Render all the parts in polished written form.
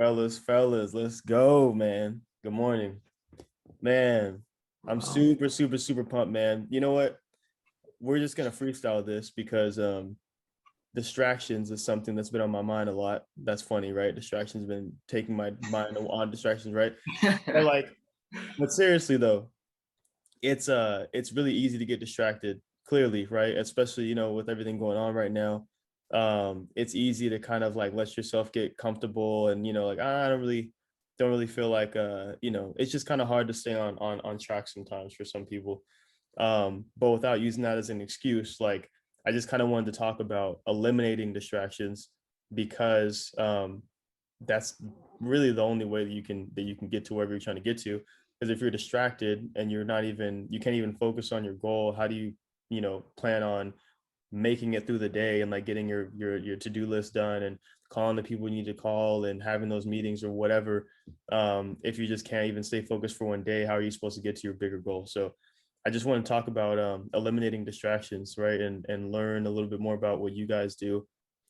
Fellas, let's go, man. Good morning, man. I'm super pumped, man. You know what? We're just gonna freestyle this because distractions is something that's been on my mind a lot. That's funny, right? Distractions been taking my mind on distractions, right? But like, but seriously though, it's really easy to get distracted, clearly, right? Especially, with everything going on right now. It's easy to kind of like let yourself get comfortable and like, I don't really feel like it's just kind of hard to stay on track sometimes for some people. But without using that as an excuse, like I just kind of wanted to talk about eliminating distractions because that's really the only way that you can get to wherever you're trying to get to. Because if you're distracted and you can't even focus on your goal, how do you plan on making it through the day and like getting your to-do list done and calling the people you need to call and having those meetings or whatever? If you just can't even stay focused for one day, how are you supposed to get to your bigger goal? So I just want to talk about eliminating distractions, right? And learn a little bit more about what you guys do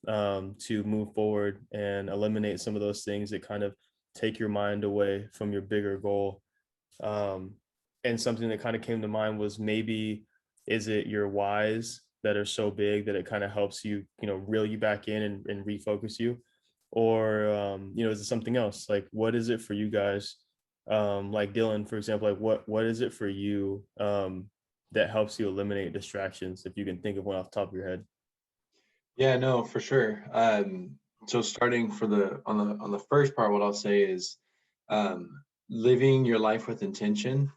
to move forward and eliminate some of those things that kind of take your mind away from your bigger goal. um, and something that kind of came to mind was, maybe is it your whys that are so big that it kind of helps you, reel you back in and refocus you? Or is it something else? Like, what is it for you guys? Like Dylan, for example, like what is it for you that helps you eliminate distractions, if you can think of one off the top of your head? Yeah, no, for sure. So starting for the on the first part, what I'll say is living your life with intention.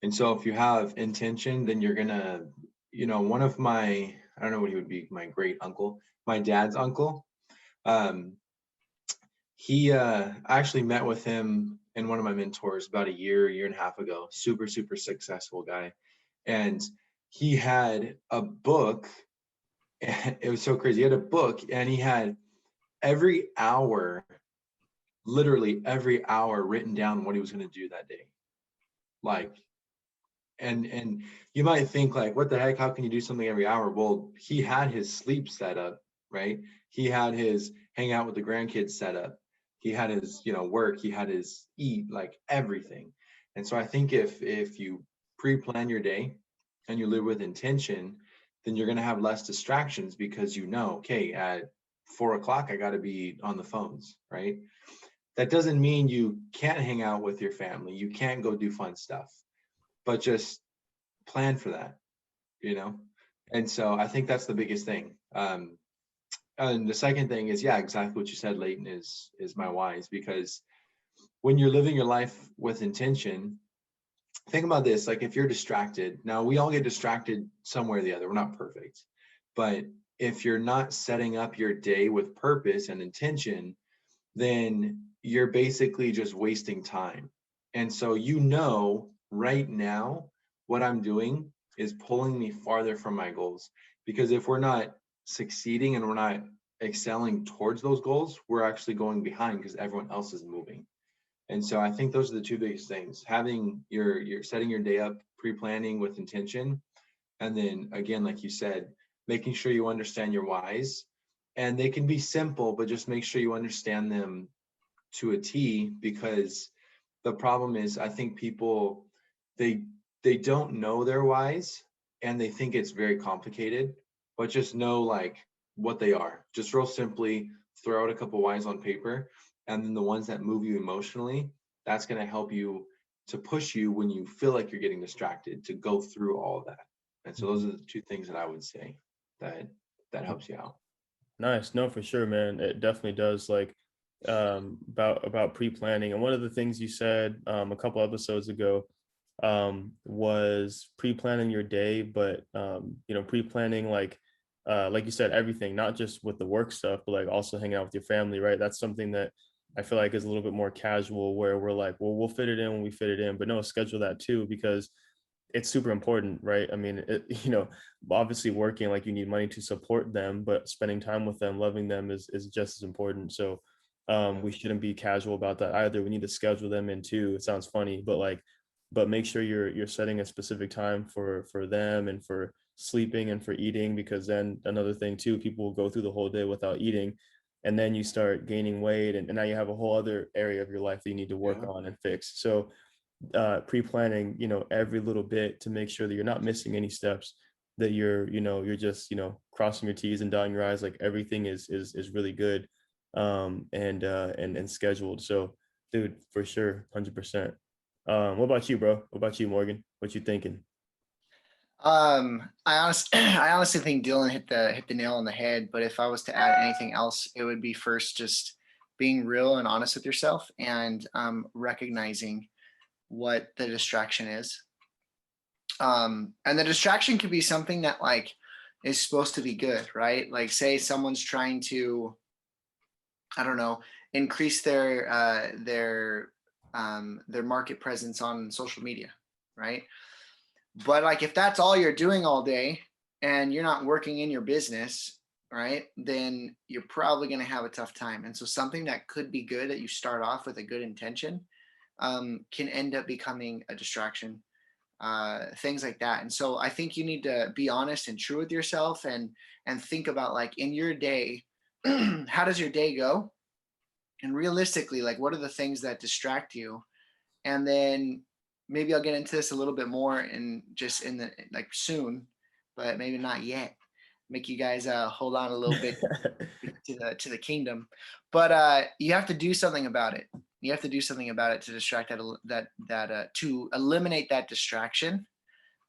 And so if you have intention, then you're gonna, one of my, I don't know what he would be, my great uncle, my dad's uncle. Um, I actually met with him and one of my mentors about a year and a half ago. Super, super successful guy. And he had a book. It was so crazy. He had a book and he had every hour, literally every hour, written down what he was going to do that day. Like, and you might think like, what the heck? How can you do something every hour? Well, he had his sleep set up, right? He had his hang out with the grandkids set up. He had his, work. He had his eat, like everything. And so I think if you pre-plan your day and you live with intention, then you're going to have less distractions because okay, at 4 o'clock I got to be on the phones, right? That doesn't mean you can't hang out with your family. You can't go do fun stuff, but just plan for that, you know? And so I think that's the biggest thing. And the second thing is, yeah, exactly what you said, Leighton, is my whys, because when you're living your life with intention, think about this. Like, if you're distracted, now we all get distracted somewhere or the other. We're not perfect. But if you're not setting up your day with purpose and intention, then you're basically just wasting time. And so, right now, what I'm doing is pulling me farther from my goals. Because if we're not succeeding and we're not excelling towards those goals, we're actually going behind because everyone else is moving. And so I think those are the two biggest things: having your setting your day up, pre-planning with intention, and then again, like you said, making sure you understand your whys. And they can be simple, but just make sure you understand them to a T, because the problem is, I think people, they they don't know their whys and they think it's very complicated, but just know like what they are. Just real simply throw out a couple whys on paper, and then the ones that move you emotionally, that's going to help you to push you when you feel like you're getting distracted to go through all of that. And so those are the two things that I would say that helps you out. Nice. No, for sure, man. It definitely does. Like, about pre-planning. And one of the things you said a couple episodes ago was pre-planning your day, but pre-planning like you said, everything, not just with the work stuff, but like also hanging out with your family, right? That's something that I feel like is a little bit more casual, where we're like, well, we'll fit it in when we fit it in, but no, schedule that too, because it's super important, right? I mean, obviously working, like, you need money to support them, but spending time with them, loving them is just as important. So we shouldn't be casual about that either. We need to schedule them in too. It sounds funny, but like, but make sure you're setting a specific time for them and for sleeping and for eating, because then another thing too, people will go through the whole day without eating, and then you start gaining weight, and now you have a whole other area of your life that you need to work Yeah. on and fix. So pre-planning, every little bit to make sure that you're not missing any steps, that you're just, crossing your T's and dotting your I's, like everything is really good, and scheduled. So dude, for sure, 100%. What about you, bro? What about you, Morgan? What you thinking? I honestly think Dylan hit the nail on the head. But if I was to add anything else, it would be first just being real and honest with yourself, and recognizing what the distraction is. And the distraction could be something that like is supposed to be good, right? Like say someone's trying to, I don't know, increase their market presence on social media, right? But like if that's all you're doing all day and you're not working in your business, right, then you're probably going to have a tough time. And so something that could be good that you start off with a good intention can end up becoming a distraction, things like that. And so I think you need to be honest and true with yourself, and think about like in your day, how does your day go? And realistically, like what are the things that distract you? And then maybe I'll get into this a little bit more in just in the like soon, but maybe not yet. Make you guys hold on a little bit to the kingdom. But you have to do something about it. You have to do something about it to distract to eliminate that distraction.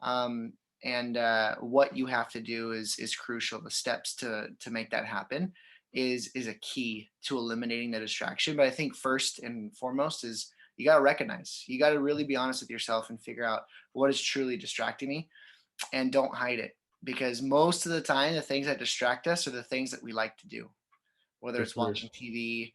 Um, and what you have to do is crucial. The steps to make that happen is a key to eliminating the distraction. But I think first and foremost is you got to recognize, you got to really be honest with yourself and figure out what is truly distracting me, and don't hide it, because most of the time the things that distract us are the things that we like to do, whether For it's sure. watching TV,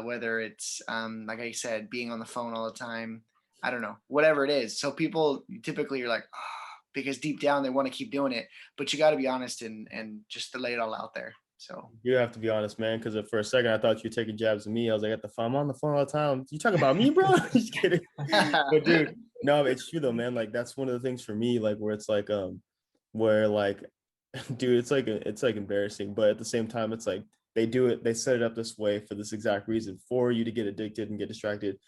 whether it's like I said, being on the phone all the time. I don't know, whatever it is. So people typically are like, oh, because deep down they want to keep doing it, but you got to be honest and just to lay it all out there. So You have to be honest, man, because for a second I thought you were taking jabs at me. I was like, at the phone, I'm on the phone all the time. You talk about me, bro? Just kidding. But dude, no, it's true though, man. Like that's one of the things for me, like where it's like, where like, dude, it's like embarrassing, but at the same time, it's like they set it up this way for this exact reason, for you to get addicted and get distracted.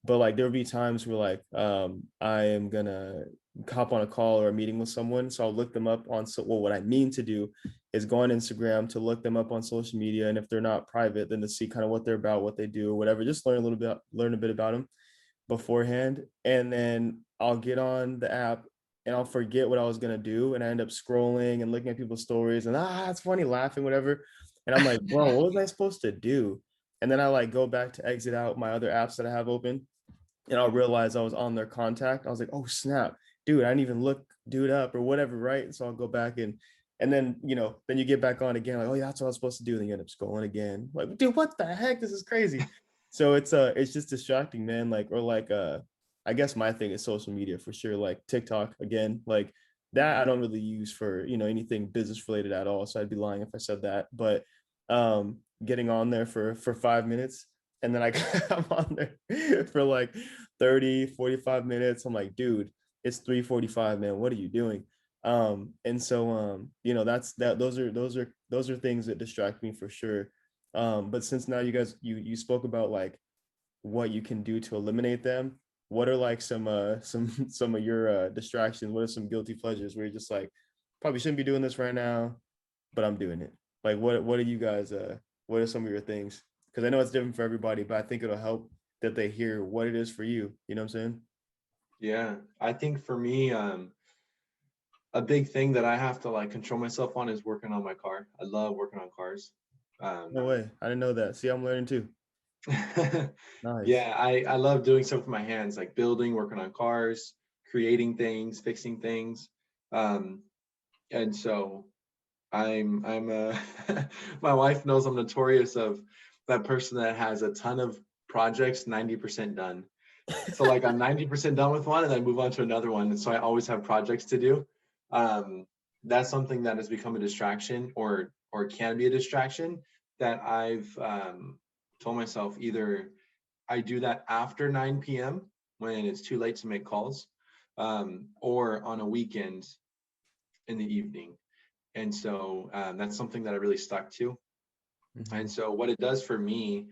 But like there'll be times where like I am gonna hop on a call or a meeting with someone, so I'll look them up on, so well, what I mean to do is go on Instagram to look them up on social media, and if they're not private, then to see kind of what they're about, what they do, or whatever, just learn a bit about them beforehand. And then I'll get on the app and I'll forget what I was gonna do, and I end up scrolling and looking at people's stories, and it's funny, laughing, whatever. And I'm like, bro, what was I supposed to do? And then I like go back to exit out my other apps that I have open, and I'll realize I was on their contact. I was like, oh snap, dude, I didn't even look dude up or whatever, right? So I'll go back and then then you get back on again, like, oh yeah, that's what I was supposed to do. And then you end up scrolling again. Like, dude, what the heck? This is crazy. So it's just distracting, man. Like, or like I guess my thing is social media for sure. Like TikTok again, like that I don't really use for anything business related at all. So I'd be lying if I said that. But getting on there for 5 minutes, and then I'm on there for like 30-45 minutes. I'm like, dude, it's 3:45, man, what are you doing? And so that's that those are things that distract me for sure. But since now you guys you spoke about like what you can do to eliminate them, what are like some of your distractions? What are some guilty pleasures where you're just like, probably shouldn't be doing this right now, but I'm doing it? Like what are you guys what are some of your things? Because I know it's different for everybody, but I think it'll help that they hear what it is for you. You know what I'm saying? Yeah. I think for me, a big thing that I have to like control myself on is working on my car. I love working on cars. Um, No way. I didn't know that. See, I'm learning too. Nice. yeah, I love doing stuff with my hands, like building, working on cars, creating things, fixing things. Um, and so I'm my wife knows I'm notorious of that person that has a ton of projects 90% done. So like I'm 90% done with one and then move on to another one. And so I always have projects to do. Um, that's something that has become a distraction, or can be a distraction, that I've told myself either I do that after 9 p.m. when it's too late to make calls, or on a weekend in the evening. And so that's something that I really stuck to. And so what it does for me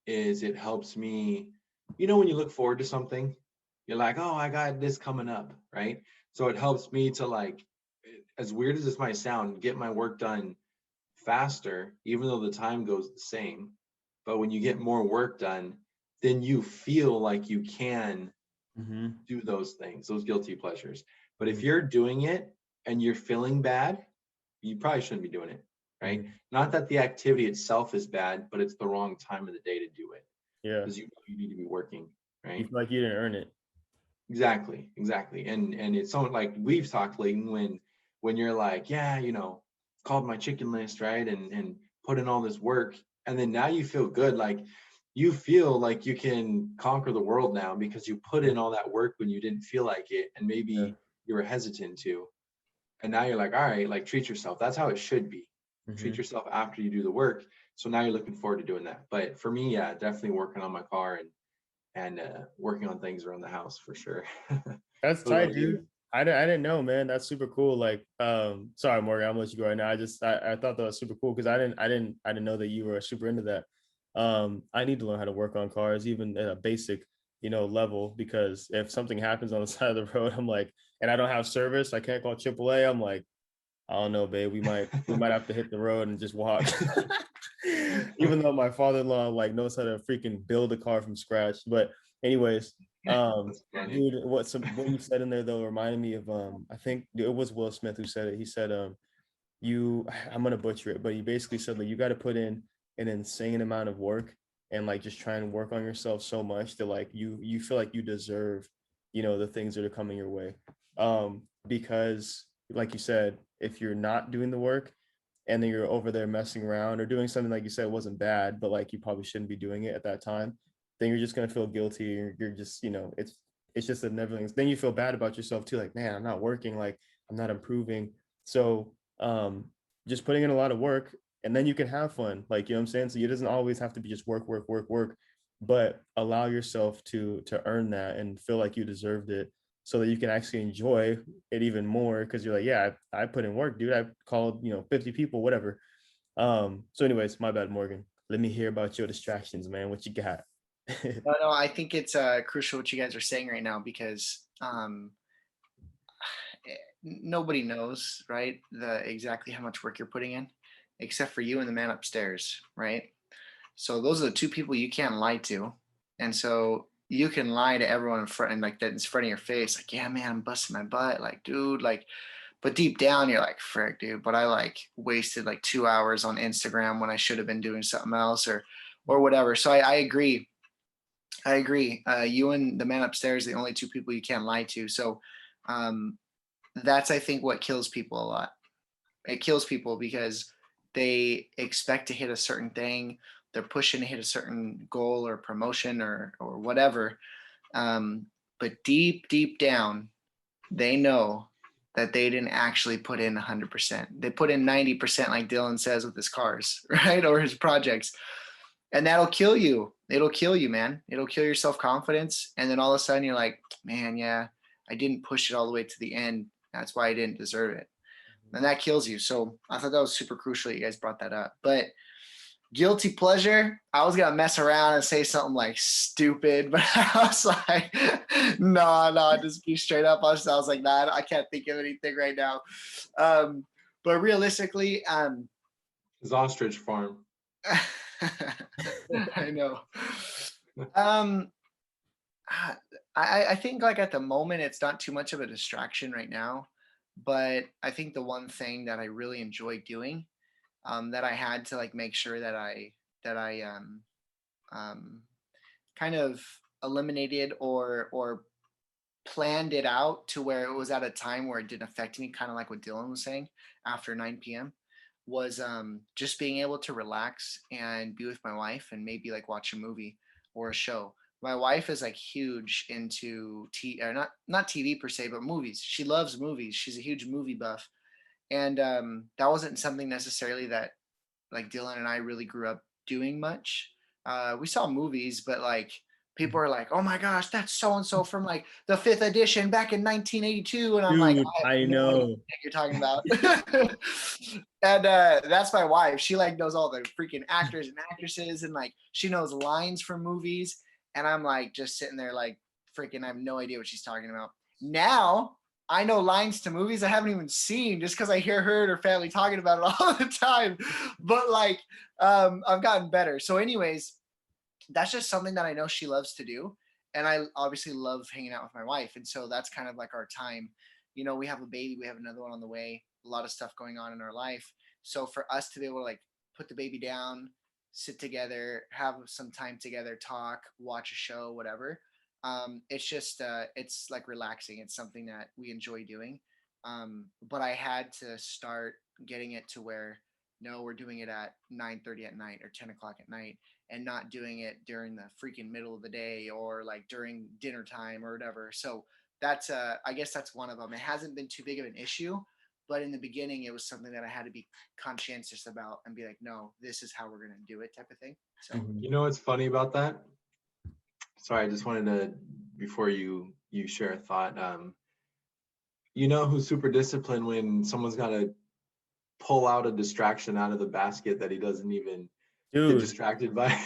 is it helps me, when you look forward to something, you're like, oh, I got this coming up, right? So it helps me to, like, as weird as this might sound, get my work done faster, even though the time goes the same. But when you get more work done, then you feel like you can do those things, those guilty pleasures. But if you're doing it and you're feeling bad, you probably shouldn't be doing it, right? Not that the activity itself is bad, but it's the wrong time of the day to do it. Yeah. Because you need to be working, right? You feel like you didn't earn it. Exactly. And it's something like we've talked, Layton, when you're like, yeah, called my chicken list, right? And put in all this work. And then now you feel good. Like you feel like you can conquer the world now because you put in all that work when you didn't feel like it. And maybe you were hesitant to. And now you're like, all right, like treat yourself. That's how it should be. Treat yourself after you do the work. So now you're looking forward to doing that. But for me, yeah, definitely working on my car and working on things around the house for sure. That's tight, dude. I didn't know, man. That's super cool. Like, sorry, Morgan, I'm gonna let you go right now. I thought that was super cool because I didn't know that you were super into that. I need to learn how to work on cars, even at a basic, level, because if something happens on the side of the road, I'm like, and I don't have service, I can't call AAA. I'm like, I don't know, babe. We might have to hit the road and just walk. Even though my father-in-law like knows how to freaking build a car from scratch. But anyways, dude, what you said in there though reminded me of I think it was Will Smith who said it. He said I'm gonna butcher it, but he basically said like you got to put in an insane amount of work and like just try and work on yourself so much that like you feel like you deserve the things that are coming your way, because like you said, if you're not doing the work and then you're over there messing around or doing something like you said wasn't bad, but like you probably shouldn't be doing it at that time, then you're just gonna feel guilty. You're just, it's just a never. Then you feel bad about yourself too, like, man, I'm not working, like I'm not improving. So just putting in a lot of work and then you can have fun. Like, you know what I'm saying? So it doesn't always have to be just work, work, work, work, but allow yourself to earn that and feel like you deserved it so that you can actually enjoy it even more because you're like, yeah, I put in work, dude. I called 50 people, whatever. So anyways, my bad, Morgan. Let me hear about your distractions, man. What you got? No, I think it's crucial what you guys are saying right now because nobody knows, right, exactly how much work you're putting in, except for you and the man upstairs, right? So those are the two people you can't lie to, and so you can lie to everyone in front and like that in front of your face, like, yeah, man, I'm busting my butt, like, dude, like, but deep down you're like, frick, dude, but I like wasted like 2 hours on Instagram when I should have been doing something else or whatever. So I agree. I agree. You and the man upstairs are the only two people you can't lie to. So that's, I think, what kills people a lot. It kills people because they expect to hit a certain thing. They're pushing to hit a certain goal or promotion or whatever. But deep down, they know that they didn't actually put in 100%. They put in 90%, like Dylan says with his cars, right? Or his projects. And that'll kill you. It'll kill you, man. It'll kill your self-confidence. And then all of a sudden you're like, man, yeah, I didn't push it all the way to the end. That's why I didn't deserve it. And that kills you. So I thought that was super crucial that you guys brought that up. But guilty pleasure, I was gonna mess around and say something like stupid, but I was like, no, just be straight up. I was like, nah, I can't think of anything right now. But realistically, his ostrich farm. I know. I think like at the moment it's not too much of a distraction right now, but I think the one thing that I really enjoy doing, that I had to like make sure that I kind of eliminated or planned it out to where it was at a time where it didn't affect me, kind of like what Dylan was saying after 9 p.m. was just being able to relax and be with my wife and maybe like watch a movie or a show. My wife is like huge into not TV per se, but movies. She loves movies. She's a huge movie buff. And that wasn't something necessarily that like Dylan and I really grew up doing much. We saw movies, but like people are like, "Oh my gosh, that's so and so from like the fifth edition back in 1982," and I'm like, Dude, "I have I no idea know. what you're talking about." And that's my wife. She like knows all the freaking actors and actresses, and like she knows lines from movies. And I'm like just sitting there like freaking, I have no idea what she's talking about. Now I know lines to movies I haven't even seen just because I hear her and her family talking about it all the time. But like I've gotten better. So anyways, that's just something that I know she loves to do. And I obviously love hanging out with my wife. And so that's kind of like our time. You know, we have a baby, we have another one on the way, a lot of stuff going on in our life. So for us to be able to like put the baby down, sit together, have some time together, talk, watch a show, whatever. It's just, it's like relaxing. It's something that we enjoy doing. But I had to start getting it to where, no, we're doing it at 9:30 at night or 10 o'clock at night, and not doing it during the freaking middle of the day or like during dinner time or whatever. So that's I guess that's one of them. It hasn't been too big of an issue, but in the beginning it was something that I had to be conscientious about and be like, no, this is how we're going to do it, type of thing. So You know what's funny about that? Sorry, I just wanted to, before you share a thought. You know who's super disciplined when someone's got to pull out a distraction out of the basket that he doesn't even get Dude, distracted by.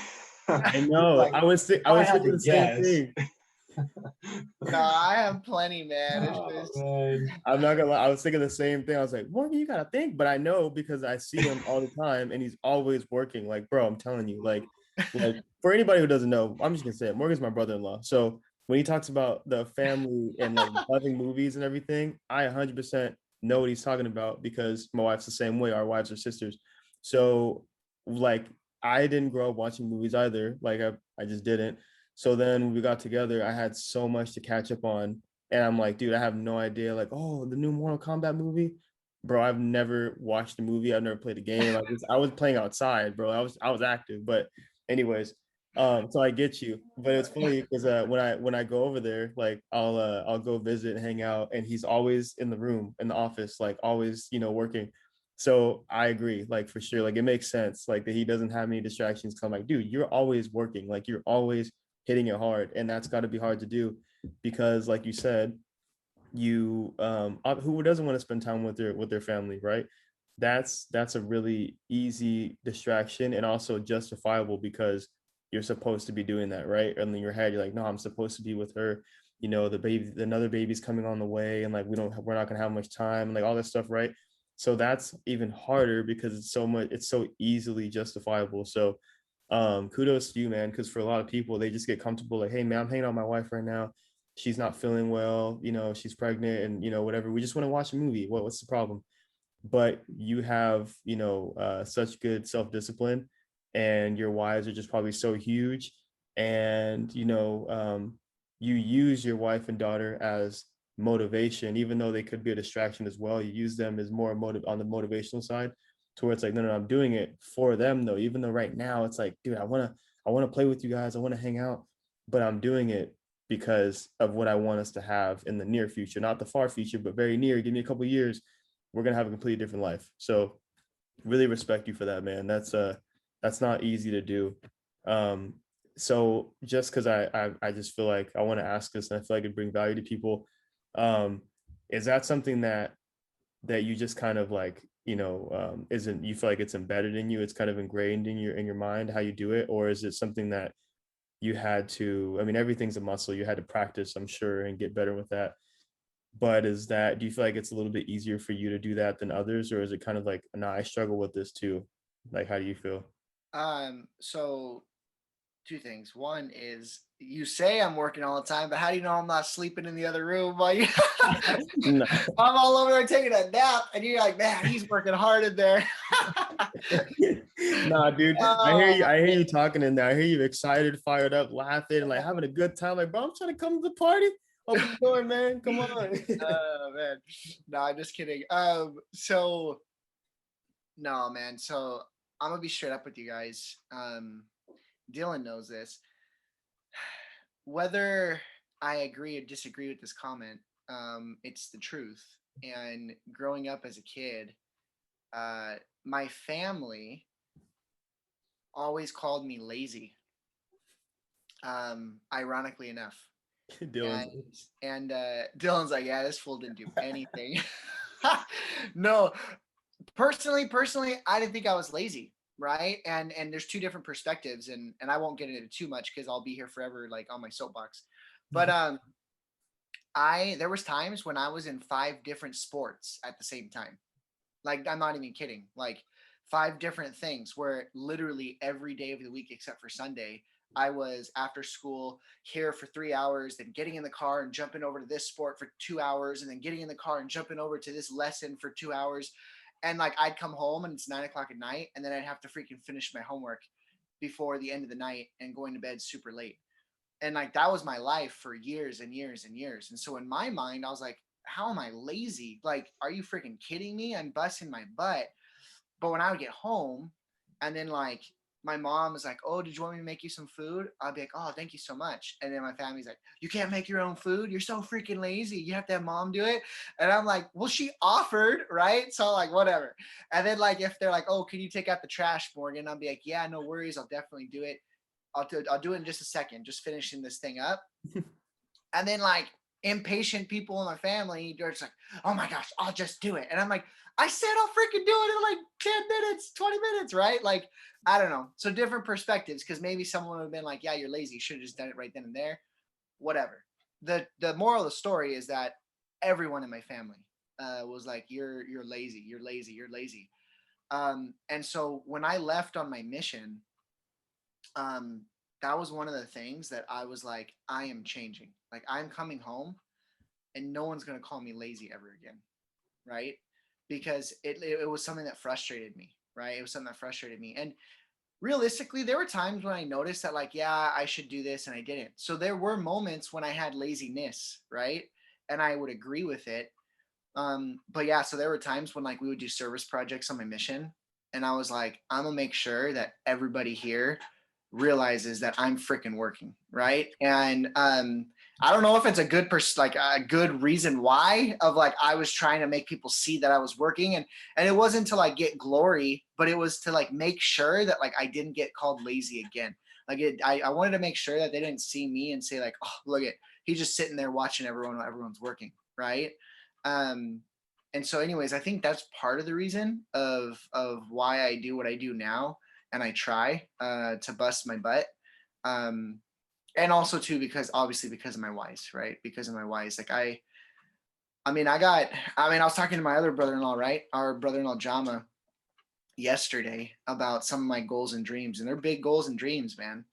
I know. Like, I was if I had thinking to the same guess. thing. no, I have plenty, man. It's Oh, just man. I'm not gonna lie. I was thinking the same thing. I was like, Morgan, you gotta think, but I know because I see him all the time and he's always working. Like, bro, I'm telling you, like for anybody who doesn't know, I'm just gonna say it. Morgan's my brother-in-law. So when he talks about the family and like loving movies and everything, I 100% know what he's talking about because my wife's the same way. Our wives are sisters. So like I didn't grow up watching movies either. Like I just didn't. So then when we got together, I had so much to catch up on. And I'm like, dude, I have no idea. Like, oh, the new Mortal Kombat movie, bro. I've never watched the movie. I've never played a game. I was playing outside, bro. I was active. But anyways, so I get you. But it's funny because when I go over there, like I'll go visit and hang out, and he's always in the room in the office, like always, working. So I agree, like for sure, like it makes sense, like that he doesn't have any distractions. Cause I'm like, dude, you're always working, like you're always hitting it hard, and that's got to be hard to do because, like you said, you who doesn't want to spend time with their family, right? That's a really easy distraction and also justifiable because you're supposed to be doing that, right? And in your head you're like, no, I'm supposed to be with her, the baby, another baby's coming on the way, and like we're not gonna have much time and like all this stuff, right? So that's even harder because it's so easily justifiable. So kudos to you, man, because for a lot of people they just get comfortable like, hey man, I'm hanging out with my wife right now, she's not feeling well, she's pregnant, and whatever, we just want to watch a movie. What's the problem? But you have such good self-discipline, and your wives are just probably so huge, and you use your wife and daughter as motivation, even though they could be a distraction as well. You use them as more motive on the motivational side, to where it's like, no, I'm doing it for them though, even though right now it's like, dude, I want to play with you guys, I want to hang out, but I'm doing it because of what I want us to have in the near future, not the far future, but very near. Give me a couple of years, we're gonna have a completely different life. So really respect you for that, man. That's not easy to do. Um, so just because I just feel like I want to ask this, and I feel like it bring value to people. Um, is that something that you just kind of like, isn't, you feel like it's embedded in you, it's kind of ingrained in your mind how you do it, or is it something that you had to, I mean, everything's a muscle, you had to practice, I'm sure, and get better with that. But do you feel like it's a little bit easier for you to do that than others, or is it kind of like, nah, I struggle with this too? Like, how do you feel? so two things. One is, you say I'm working all the time, but how do you know I'm not sleeping in the other room while you No. I'm all over there taking a nap, and you're like, man, he's working hard in there. Nah, dude, I hear you talking in there. I hear you excited, fired up, laughing, like having a good time. Like, bro, I'm trying to come to the party. Open the door, man. Come on. Oh man. No, I'm just kidding. So no, man. So I'm gonna be straight up with you guys. Dylan knows this. Whether I agree or disagree with this comment, it's the truth. And growing up as a kid, my family always called me lazy. Ironically enough. Dylan's And Dylan's like, yeah, this fool didn't do anything. No, Personally, I didn't think I was lazy, right? And there's two different perspectives, and I won't get into too much because I'll be here forever, like on my soapbox. But I there was times when I was in 5 different sports at the same time. Like, I'm not even kidding. Like, 5 different things where literally every day of the week except for Sunday, I was after school here for 3 hours, then getting in the car and jumping over to this sport for 2 hours, and then getting in the car and jumping over to this lesson for 2 hours. And like, I'd come home and it's 9 o'clock at night, and then I'd have to freaking finish my homework before the end of the night and going to bed super late. And like, that was my life for years and years and years. And so in my mind, I was like, how am I lazy? Like, are you freaking kidding me? I'm busting my butt. But when I would get home, and then like my mom was like, "Oh, did you want me to make you some food?" I'd be like, "Oh, thank you so much." And then my family's like, "You can't make your own food. You're so freaking lazy. You have to have mom do it." And I'm like, "Well, she offered, right?" So like, whatever. And then like, if they're like, "Oh, can you take out the trash, Morgan?" I'll be like, "Yeah, no worries. I'll definitely do it. I'll do it in just a second. Just finishing this thing up." And then like, impatient people in my family, they're just like, "Oh my gosh, I'll just do it." And I'm like, I said I'll freaking do it in like 10 minutes, 20 minutes, right? Like, I don't know. So different perspectives, because maybe someone would have been like, "Yeah, you're lazy. You should have just done it right then and there." Whatever. The moral of the story is that everyone in my family was like, you're lazy, you're lazy, you're lazy. And so when I left on my mission, um, that was one of the things that I was like, I am changing. Like, I'm coming home and no one's gonna call me lazy ever again, right? Because it was something that frustrated me, right? It was something that frustrated me. And realistically, there were times when I noticed that, like, yeah, I should do this and I didn't. So there were moments when I had laziness, right? And I would agree with it. But yeah, so there were times when like we would do service projects on my mission, and I was like, I'm gonna make sure that everybody here realizes that I'm freaking working, right? And I don't know if it's a good like a good reason why, of like, I was trying to make people see that I was working, and it wasn't to like get glory, but it was to like make sure that like I didn't get called lazy again. Like, I wanted to make sure that they didn't see me and say like, "Oh, look at, he's just sitting there watching everyone while everyone's working," right? um and so anyways, I think that's part of the reason of why I do what I do now, and I try to bust my butt. um and also too, because obviously because of my whys, right? Because of my whys, like I mean, I was talking to my other brother-in-law, right, our brother-in-law Jama, yesterday, about some of my goals and dreams, and they're big goals and dreams, man.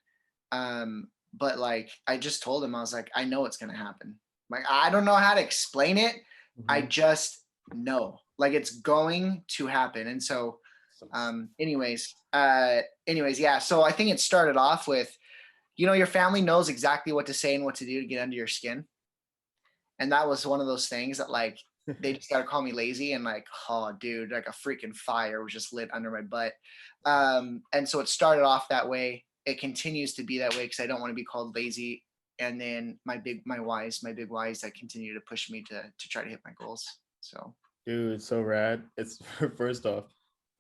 But like, I just told him, I was like, I know it's gonna happen. Like, I don't know how to explain it. I just know, like, it's going to happen. And so, anyways, yeah. So I think it started off with, your family knows exactly what to say and what to do to get under your skin. And that was one of those things that like, they just got to call me lazy, and like, oh dude, like a freaking fire was just lit under my butt. And so it started off that way. It continues to be that way because I don't want to be called lazy. And then my big whys that continue to push me to try to hit my goals. So Dude, it's so rad. It's first off,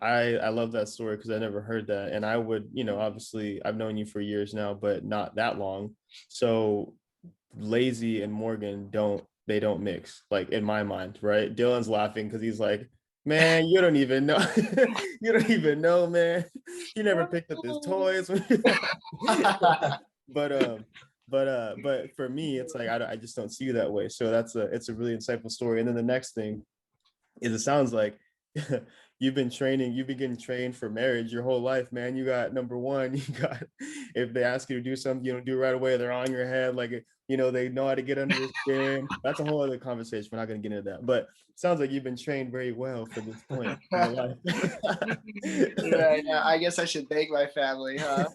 I love that story because I never heard that. And I would, obviously I've known you for years now, but not that long. So lazy and Morgan don't mix, like in my mind, right? Dylan's laughing because he's like, man, you don't even know. You don't even know, man. You never picked up his toys. but but for me, it's like I just don't see you that way. So it's a really insightful story. And then the next thing is, it sounds like you've been getting trained for marriage your whole life, man. You got, number one, you got, if they ask you to do something you don't do right away, they're on your head, like, they know how to get under your skin. That's a whole other conversation. We're not going to get into that, but it sounds like you've been trained very well for this point in your life. yeah, I guess I should thank my family, huh?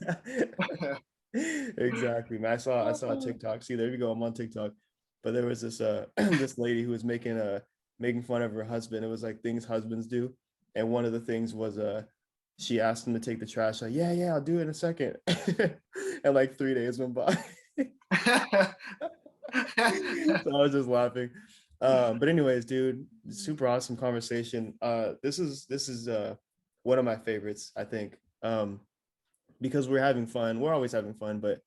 Exactly, man. I saw a TikTok. See, there you go. I'm on TikTok. But there was this this lady who was making fun of her husband. It was like things husbands do. And one of the things was she asked him to take the trash. Like, yeah, I'll do it in a second. And like 3 days went by. So I was just laughing. But anyways, dude, super awesome conversation. This is one of my favorites, I think. Because we're having fun. We're always having fun, but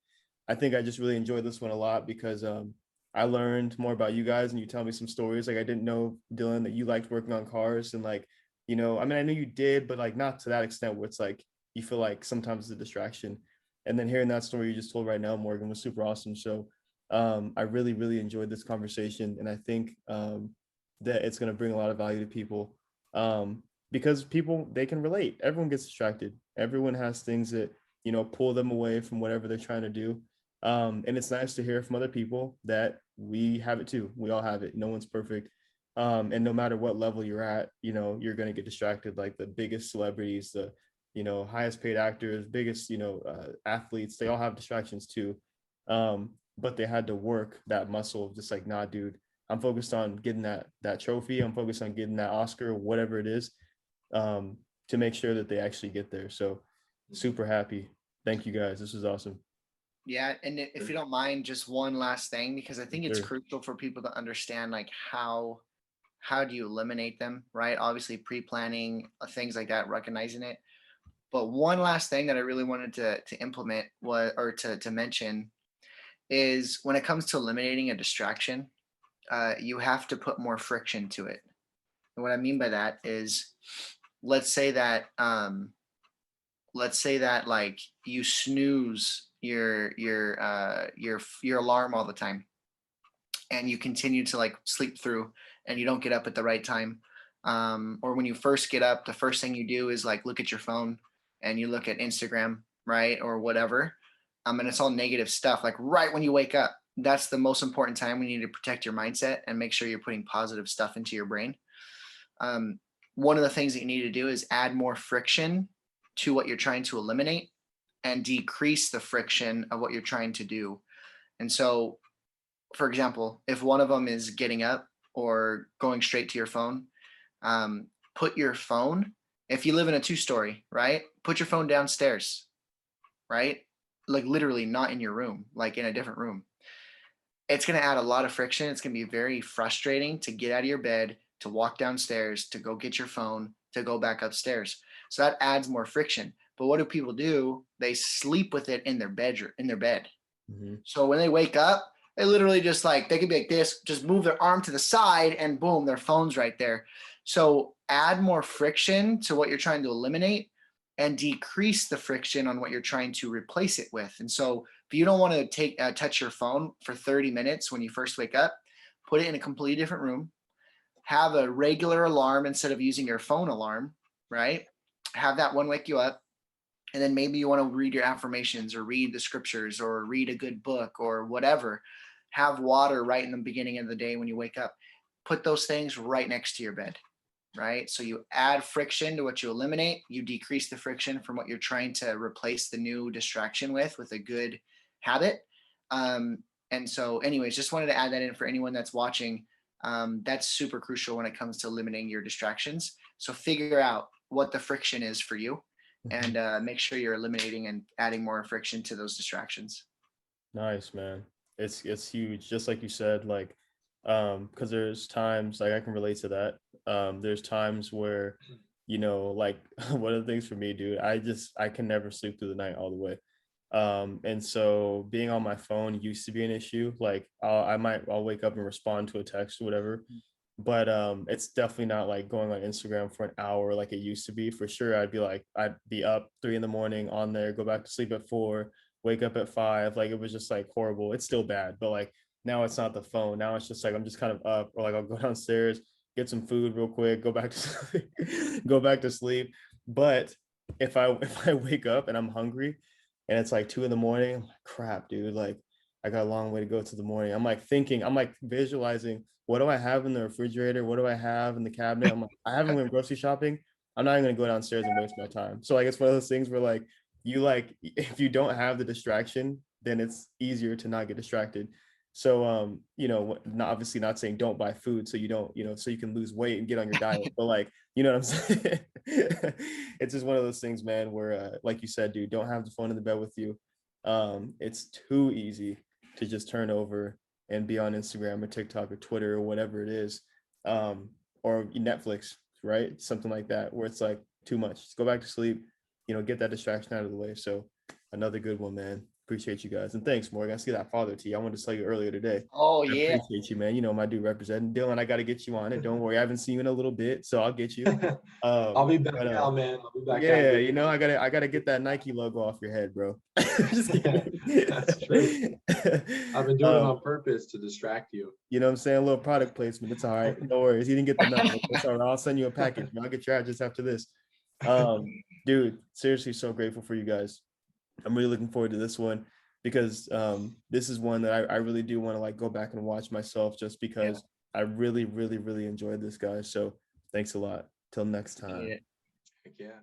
I think I just really enjoyed this one a lot because I learned more about you guys, and you tell me some stories. Like, I didn't know, Dylan, that you liked working on cars, and like you know, I mean, I know you did, but like not to that extent where it's like you feel like sometimes it's a distraction. And then hearing that story you just told right now, Morgan, was super awesome. So I really, really enjoyed this conversation. And I think that it's going to bring a lot of value to people, because people, they can relate. Everyone gets distracted. Everyone has things that, you know, pull them away from whatever they're trying to do. And it's nice to hear from other people that we have it too. We all have it. No one's perfect. And no matter what level you're at, you know, you're going to get distracted. Like the biggest celebrities, the, you know, highest paid actors, biggest, you know, athletes, they all have distractions too. But they had to work that muscle of just like, nah, dude, I'm focused on getting that trophy. I'm focused on getting that Oscar, whatever it is, um, to make sure that they actually get there. So super happy. Thank you guys. This was awesome. Yeah, and if you don't mind, just one last thing, because I think it's Sure. crucial for people to understand like how do you eliminate them, right? Obviously, pre-planning, things like that, recognizing it. But one last thing that I really wanted to implement was, or to mention, is when it comes to eliminating a distraction, you have to put more friction to it. And what I mean by that is, let's say that like you snooze your alarm all the time, and you continue to like sleep through, and you don't get up at the right time. Or when you first get up, the first thing you do is like look at your phone, and you look at Instagram, right, or whatever. And it's all negative stuff. Like right when you wake up, that's the most important time. We need to protect your mindset and make sure you're putting positive stuff into your brain. um, One of the things that you need to do is add more friction to what you're trying to eliminate and decrease the friction of what you're trying to do. And so, for example, if one of them is getting up or going straight to your phone, um, put your phone, if you live in a 2-story, right? Put your phone downstairs, right? Like literally not in your room, like in a different room. It's going to add a lot of friction. It's going to be very frustrating to get out of your bed, to walk downstairs, to go get your phone, to go back upstairs. So that adds more friction. But what do people do? They sleep with it in their bedroom, in their bed. Mm-hmm. So when they wake up, they literally just like, they could be like this, just move their arm to the side and boom, their phone's right there. So add more friction to what you're trying to eliminate and decrease the friction on what you're trying to replace it with. And so if you don't want to touch your phone for 30 minutes when you first wake up, put it in a completely different room, have a regular alarm instead of using your phone alarm, right? Have that one wake you up. And then maybe you want to read your affirmations or read the scriptures or read a good book or whatever. Have water right in the beginning of the day when you wake up. Put those things right next to your bed, right? So you add friction to what you eliminate, you decrease the friction from what you're trying to replace the new distraction with a good habit. And so, anyways, just wanted to add that in for anyone that's watching. That's super crucial when it comes to limiting your distractions. So figure out what the friction is for you, and make sure you're eliminating and adding more friction to those distractions. Nice, man. It's huge. Just like you said, like, because there's times like I can relate to that. There's times where, you know, like one of the things for me, dude, I can never sleep through the night all the way. And so being on my phone used to be an issue. Like I'll wake up and respond to a text or whatever, but it's definitely not like going on Instagram for an hour like it used to be. For sure, I'd be up 3 in the morning on there, go back to sleep at 4, wake up at 5. Like it was just like horrible. It's still bad, but like now it's not the phone. Now it's just like I'm just kind of up, or like I'll go downstairs, get some food real quick, go back to sleep, go back to sleep. But if I wake up and I'm hungry and it's like 2 in the morning, I'm like, crap, dude, like I got a long way to go to the morning. I'm like thinking, I'm like visualizing, what do I have in the refrigerator? What do I have in the cabinet? I'm like, I haven't went grocery shopping. I'm not even gonna go downstairs and waste my time. So like it's one of those things where like you like if you don't have the distraction, then it's easier to not get distracted. So you know, not obviously not saying don't buy food so you don't, you know, so you can lose weight and get on your diet, but like, you know what I'm saying? It's just one of those things, man, where like you said, dude, don't have the phone in the bed with you. It's too easy to just turn over and be on Instagram or TikTok or Twitter or whatever it is, or Netflix, right? Something like that, where it's like too much. Just go back to sleep, you know, get that distraction out of the way. So another good one, man. Appreciate you guys. And thanks, Morgan. I see that father to you. I wanted to tell you earlier today. Oh I yeah. appreciate you, man. You know, my dude representing Dylan. I got to get you on it. Don't worry. I haven't seen you in a little bit, so I'll get you. I'll be back But, out, man. I'll be back out. yeah, Good you know, to I gotta get that Nike logo off your head, bro. Just kidding. That's true. I've been doing it on purpose to distract you. You know what I'm saying? A little product placement. It's all right. No worries. You didn't get the memo. It's all right. I'll send you a package. I'll get your address after this. Dude, seriously, so grateful for you guys. I'm really looking forward to this one because this is one that I really do want to like go back and watch myself just because I really, really, really enjoyed this, guys. So thanks a lot. Till next time. Yeah. Heck yeah.